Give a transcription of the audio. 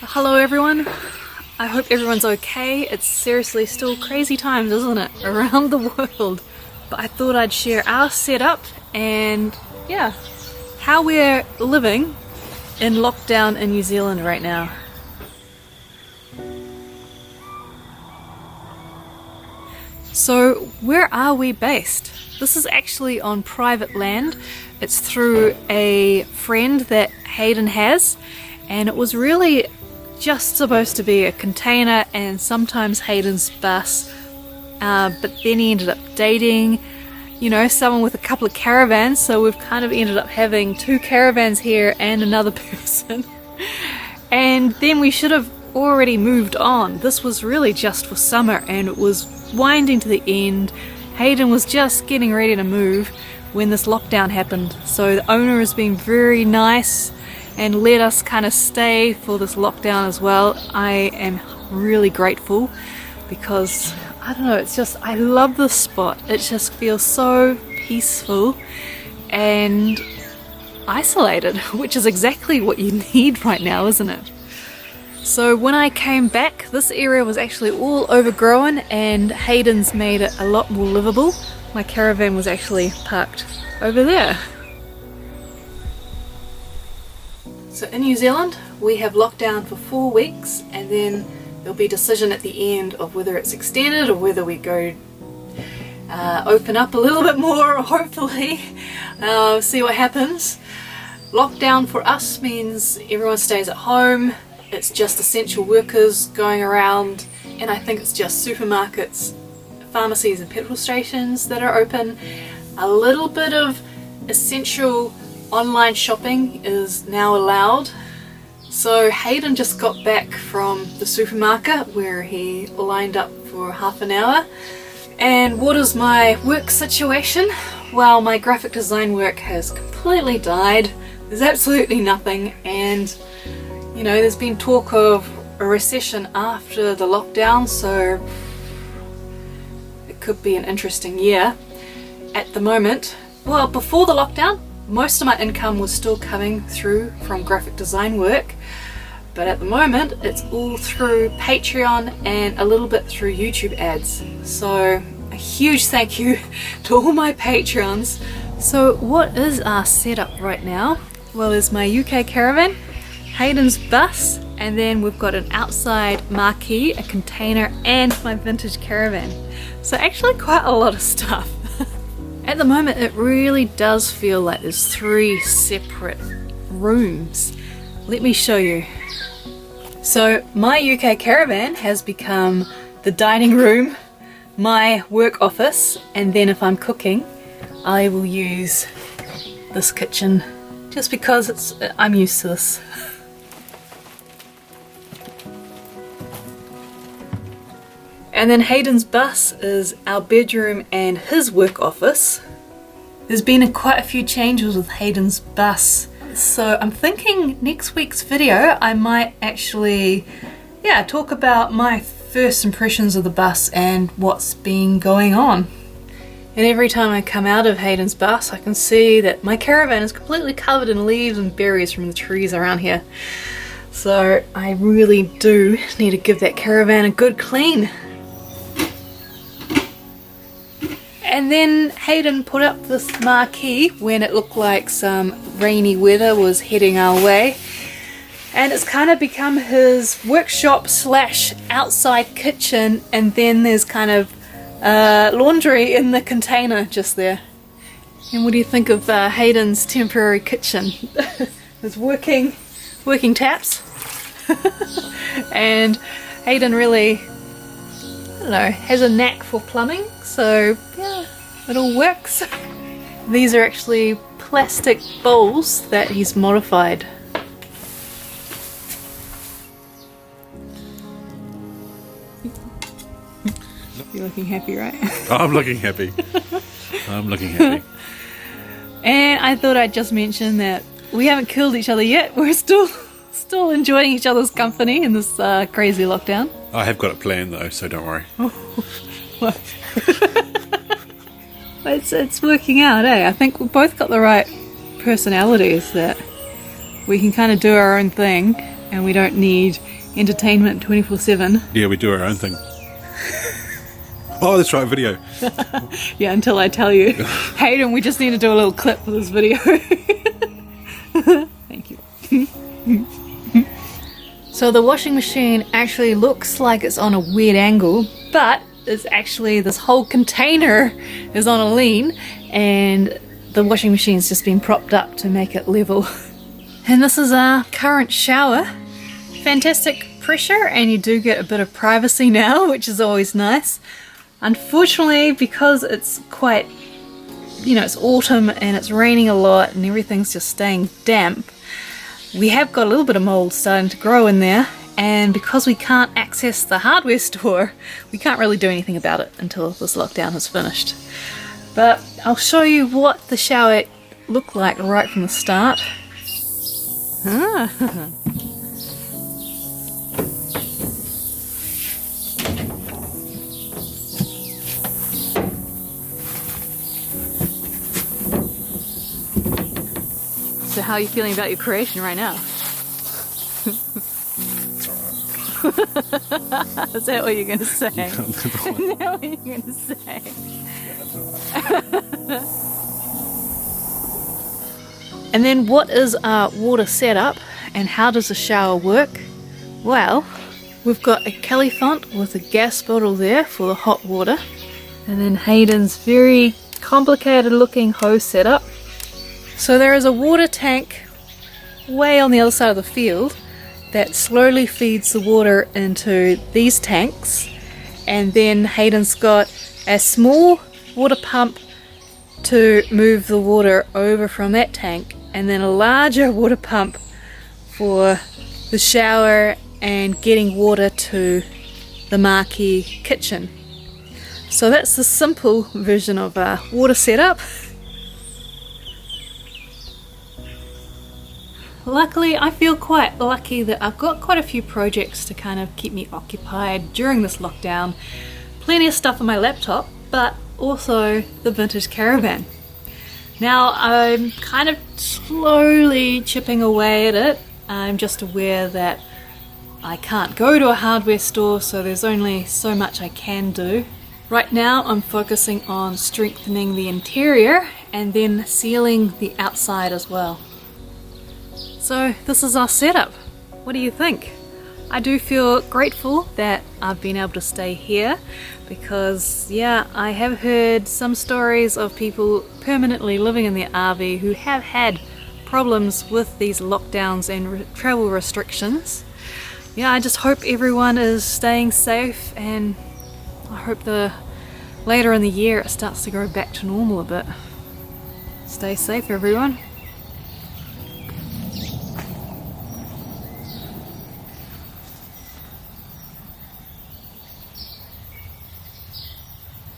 Hello everyone, I hope everyone's okay. It's seriously still crazy times, isn't it, around the world. But I thought I'd share our setup and yeah, how we're living in lockdown in New Zealand right now. So where are we based? This is actually on private land. It's through a friend that Hayden has, and it was really just supposed to be a container and sometimes Hayden's bus, but then he ended up dating, someone with a couple of caravans, so we've kind of ended up having 2 caravans here and another person. And then we should have already moved on. This was really just for summer and it was winding to the end. Hayden was just getting ready to move when this lockdown happened, so the owner has been very nice and let us kind of stay for this lockdown as well. I am really grateful because I don't know, it's just, I love this spot. It just feels so peaceful and isolated, which is exactly what you need right now, isn't it? So when I came back, this area was actually all overgrown and Hayden's made it a lot more livable. My caravan was actually parked over there. So in New Zealand, we have lockdown for 4 weeks and then there'll be a decision at the end of whether it's extended or whether we go open up a little bit more, or hopefully see what happens. Lockdown for us means everyone stays at home. It's just essential workers going around, and I think it's just supermarkets, pharmacies and petrol stations that are open. A little bit of essential online shopping is now allowed. So Hayden just got back from the supermarket where he lined up for half an hour. And what is my work situation? Well, my graphic design work has completely died. There's absolutely nothing, and there's been talk of a recession after the lockdown, so it could be an interesting year. At the moment, well, before the lockdown, most of my income was still coming through from graphic design work, but at the moment it's all through Patreon and a little bit through YouTube ads. So a huge thank you to all my patrons. So what is our setup right now? Well, there's my UK caravan, Hayden's bus, and then we've got an outside marquee, a container, and my vintage caravan. So actually quite a lot of stuff. At the moment it really does feel like there's 3 separate rooms. Let me show you. So my UK caravan has become the dining room, my work office, and then if I'm cooking I will use this kitchen just because I'm used to this. And then Hayden's bus is our bedroom and his work office. There's been quite a few changes with Hayden's bus, so I'm thinking next week's video I might actually talk about my first impressions of the bus and what's been going on. And every time I come out of Hayden's bus I can see that my caravan is completely covered in leaves and berries from the trees around here. So I really do need to give that caravan a good clean. And then Hayden put up this marquee when it looked like some rainy weather was heading our way. And it's kind of become his workshop slash outside kitchen, and then there's kind of laundry in the container just there. And what do you think of Hayden's temporary kitchen? There's working taps. And Hayden really, has a knack for plumbing, so yeah, it all works. These are actually plastic bowls that he's modified. You're looking happy, right? I'm looking happy. I'm looking happy. And I thought I'd just mention that we haven't killed each other yet. We're still enjoying each other's company in this crazy lockdown. I have got it planned though, so don't worry. It's working out, eh? I think we've both got the right personalities that we can kind of do our own thing and we don't need entertainment 24/7. Yeah, we do our own thing. Oh, that's right, video. Yeah, until I tell you, Hayden, we just need to do a little clip for this video. Thank you. So the washing machine actually looks like it's on a weird angle, but it's actually this whole container is on a lean, and the washing machine's just been propped up to make it level. And this is our current shower. Fantastic pressure, and you do get a bit of privacy now, which is always nice. Unfortunately, because it's quite, it's autumn and it's raining a lot and everything's just staying damp, we have got a little bit of mold starting to grow in there, and because we can't access the hardware store, we can't really do anything about it until this lockdown is finished. But I'll show you what the shower looked like right from the start. So how are you feeling about your creation right now? Is that what you're going to say? Is that what you're going to say? And then what is our water setup and how does the shower work? Well, we've got a Califont with a gas bottle there for the hot water, and then Hayden's very complicated looking hose setup. So there is a water tank way on the other side of the field that slowly feeds the water into these tanks, and then Hayden's got a small water pump to move the water over from that tank, and then a larger water pump for the shower and getting water to the marquee kitchen. So that's the simple version of our water setup. Luckily, I feel quite lucky that I've got quite a few projects to kind of keep me occupied during this lockdown. Plenty of stuff on my laptop, but also the vintage caravan. Now I'm kind of slowly chipping away at it. I'm just aware that I can't go to a hardware store, so there's only so much I can do. Right now I'm focusing on strengthening the interior and then sealing the outside as well. So this is our setup. What do you think? I do feel grateful that I've been able to stay here because, yeah, I have heard some stories of people permanently living in the RV who have had problems with these lockdowns and travel restrictions. Yeah, I just hope everyone is staying safe, and I hope later in the year it starts to go back to normal a bit. Stay safe, everyone.